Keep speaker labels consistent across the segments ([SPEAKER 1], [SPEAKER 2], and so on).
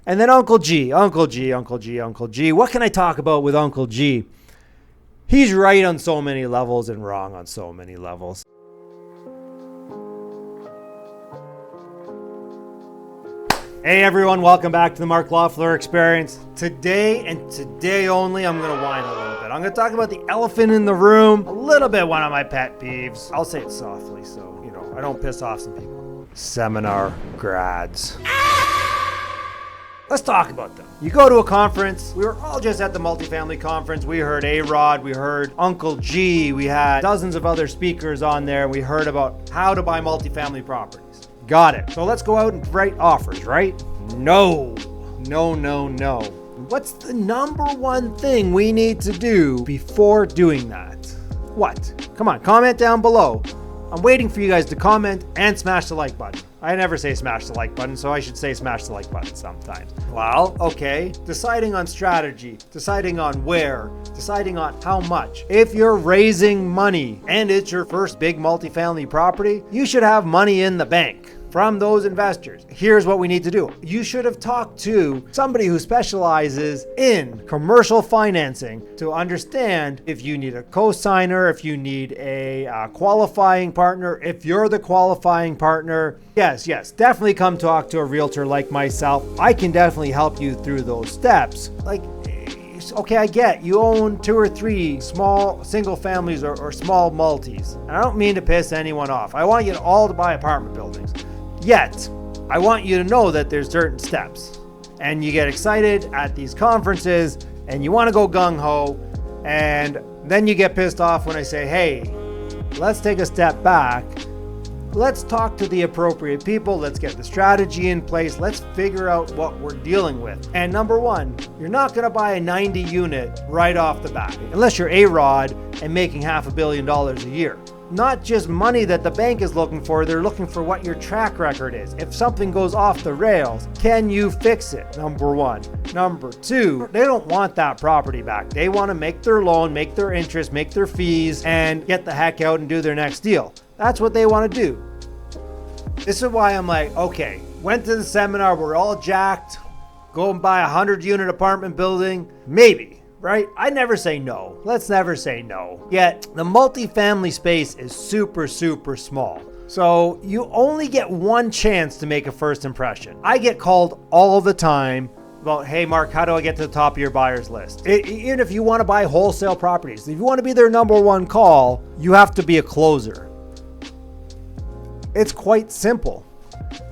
[SPEAKER 1] And then Uncle G. What can I talk about with Uncle G? He's right on so many levels and wrong on so many levels. Hey everyone, welcome back to the Mark Loeffler Experience. Today and today only, I'm going to whine a little bit. I'm going to talk about the elephant in the room, a little bit one of my pet peeves. I'll say it softly so, I don't piss off some people. Seminar grads. Let's talk about them. You go to a conference. We were all just at the multifamily conference. We heard A-Rod, we heard Uncle G, we had dozens of other speakers on there. We heard about how to buy multifamily properties. Got it. So let's go out and write offers, right? No. What's the number one thing we need to do before doing that? What? Come on, comment down below. I'm waiting for you guys to comment and smash the like button. I never say smash the like button, so I should say smash the like button sometimes. Well, okay, deciding on strategy, deciding on where, deciding on how much. If you're raising money and it's your first big multifamily property, you should have money in the bank from those investors. Here's what we need to do. You should have talked to somebody who specializes in commercial financing to understand if you need a co-signer, if you need a qualifying partner, if you're the qualifying partner. Yes, definitely come talk to a realtor like myself. I can definitely help you through those steps. Okay, I get you own 2 or 3 small single families or small multis. And I don't mean to piss anyone off. I want you all to buy apartment buildings. Yet, I want you to know that there's certain steps. And you get excited at these conferences and you want to go gung-ho, and then you get pissed off when I say, hey, let's take a step back. Let's talk to the appropriate people. Let's get the strategy in place. Let's figure out what we're dealing with. And number one, you're not going to buy a 90 unit right off the bat, unless you're A-Rod and making $500 million a year. Not just money that the bank is looking for, they're looking for what your track record is. If something goes off the rails, can you fix it? Number one. Number two, they don't want that property back. They want to make their loan, make their interest, make their fees, and get the heck out and do their next deal. That's what they want to do. This is why I'm like, okay, went to the seminar, we're all jacked, go and buy a 100-unit apartment building, maybe. Right? I never say no. Let's never say no. Yet the multifamily space is super small. So you only get one chance to make a first impression. I get called all the time about, hey Mark, how do I get to the top of your buyers list? Even if you want to buy wholesale properties, if you want to be their number one call, you have to be a closer. It's quite simple.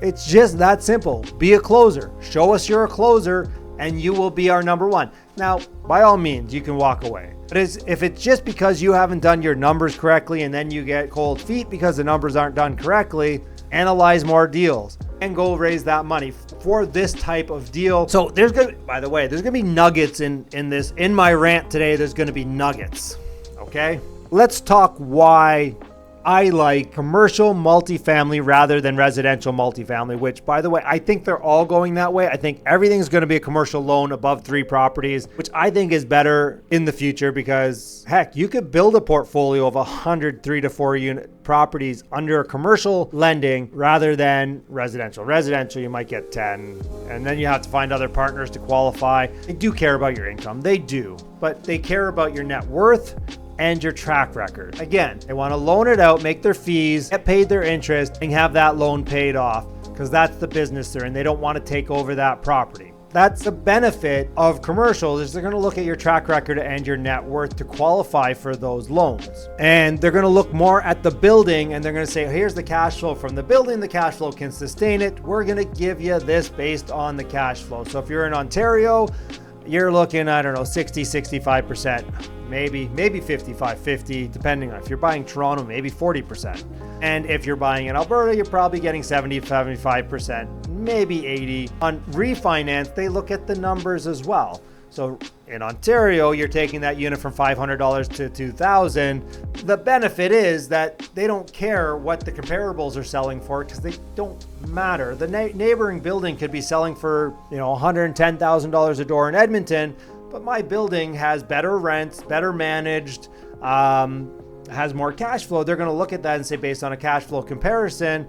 [SPEAKER 1] It's just that simple. Be a closer. Show us you're a closer and you will be our number one. Now, by all means, you can walk away. But if it's just because you haven't done your numbers correctly and then you get cold feet because the numbers aren't done correctly, analyze more deals and go raise that money for this type of deal. So there's going to be nuggets in this. In my rant today, there's going to be nuggets. Okay? Let's talk why I like commercial multifamily rather than residential multifamily, which, by the way, I think they're all going that way. I think everything's going to be a commercial loan above 3 properties, which I think is better in the future because, heck, you could build a portfolio of 100 3 to 4 unit properties under a commercial lending rather than residential. Residential, you might get 10, and then you have to find other partners to qualify. They do care about your income. They do, but they care about your net worth and your track record. Again, they want to loan it out, make their fees, get paid their interest, and have that loan paid off because that's the business they're in. They don't want to take over that property. That's the benefit of commercial is they're going to look at your track record and your net worth to qualify for those loans. And they're going to look more at the building and they're going to say, here's the cash flow from the building. The cash flow can sustain it. We're going to give you this based on the cash flow. So if you're in Ontario, you're looking, 60, 65%. Maybe 55, 50, depending on if you're buying Toronto, maybe 40%. And if you're buying in Alberta, you're probably getting 70, 75%, maybe 80. On refinance, they look at the numbers as well. So in Ontario, you're taking that unit from $500 to $2,000. The benefit is that they don't care what the comparables are selling for because they don't matter. The neighboring building could be selling for $110,000 a door in Edmonton, but my building has better rents, better managed, has more cash flow. They're going to look at that and say, based on a cash flow comparison,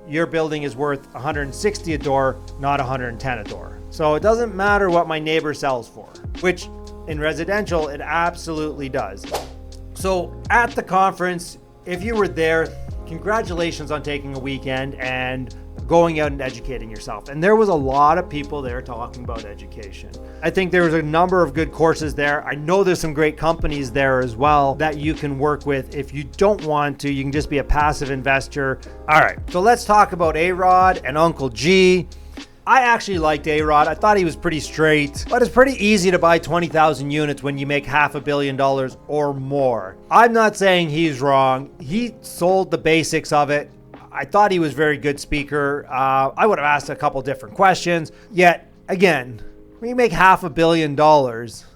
[SPEAKER 1] your building is worth $160 a door, not $110 a door. So it doesn't matter what my neighbor sells for, which in residential, it absolutely does. So at the conference, if you were there, congratulations on taking a weekend and going out and educating yourself. And there was a lot of people there talking about education. I think there was a number of good courses there. I know there's some great companies there as well that you can work with. If you don't want to, you can just be a passive investor. All right, so let's talk about A-Rod and Uncle G. I actually liked A-Rod. I thought he was pretty straight, but it's pretty easy to buy 20,000 units when you make $500 million or more. I'm not saying he's wrong. He sold the basics of it. I thought he was a very good speaker. I would have asked a couple different questions. Yet, again, when you make $500 million,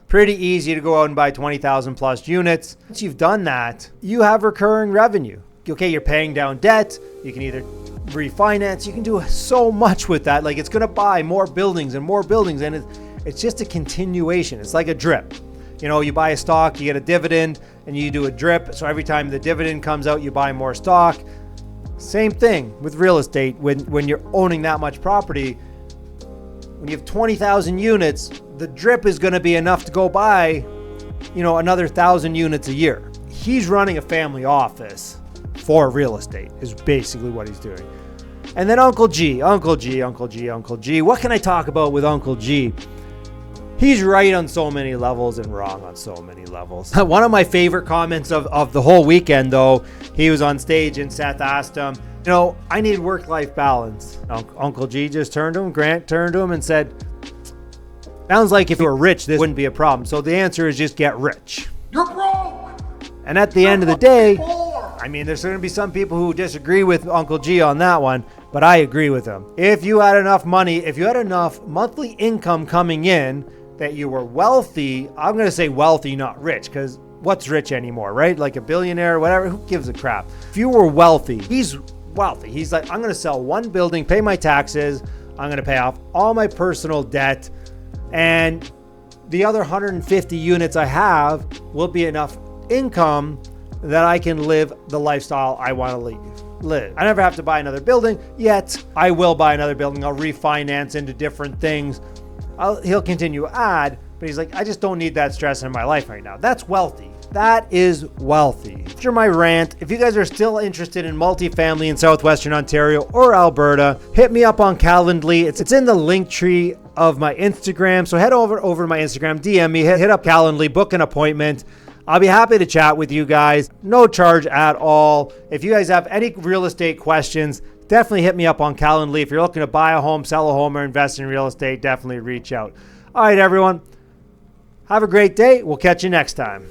[SPEAKER 1] pretty easy to go out and buy 20,000 plus units. Once you've done that, you have recurring revenue. Okay, you're paying down debt. You can either refinance. You can do so much with that. Like, it's going to buy more buildings and more buildings. And it's just a continuation. It's like a drip. You know, you buy a stock, you get a dividend, and you do a drip. So every time the dividend comes out, you buy more stock. Same thing with real estate. When you're owning that much property, when you have 20,000 units, the drip is going to be enough to go buy, another 1,000 units a year. He's running a family office for real estate is basically what he's doing. And then Uncle G. What can I talk about with Uncle G? He's right on so many levels and wrong on so many levels. One of my favorite comments of the whole weekend, though, he was on stage and Seth asked him, I need work-life balance. Uncle G just Grant turned to him and said, sounds like if you were rich, this wouldn't be a problem. So the answer is just get rich.
[SPEAKER 2] You're broke!
[SPEAKER 1] And at the end of the day, there's going to be some people who disagree with Uncle G on that one, but I agree with him. If you had enough money, if you had enough monthly income coming in that you were wealthy, I'm going to say wealthy, not rich, because what's rich anymore, right? Like a billionaire, whatever, who gives a crap? If you were wealthy, he's wealthy. He's like, I'm going to sell one building, pay my taxes, I'm going to pay off all my personal debt, and the other 150 units I have will be enough income that I can live the lifestyle I want to live. I never have to buy another building, yet I will buy another building. I'll refinance into different things. He'll continue to add, but he's like, I just don't need that stress in my life right now. That's wealthy. That is wealthy. After my rant, if you guys are still interested in multifamily in Southwestern Ontario or Alberta, hit me up on Calendly. It's in the link tree of my Instagram. So head over to my Instagram, DM me, hit up Calendly, book an appointment. I'll be happy to chat with you guys. No charge at all. If you guys have any real estate questions, definitely hit me up on Calendly. If you're looking to buy a home, sell a home, or invest in real estate, definitely reach out. All right, everyone. Have a great day. We'll catch you next time.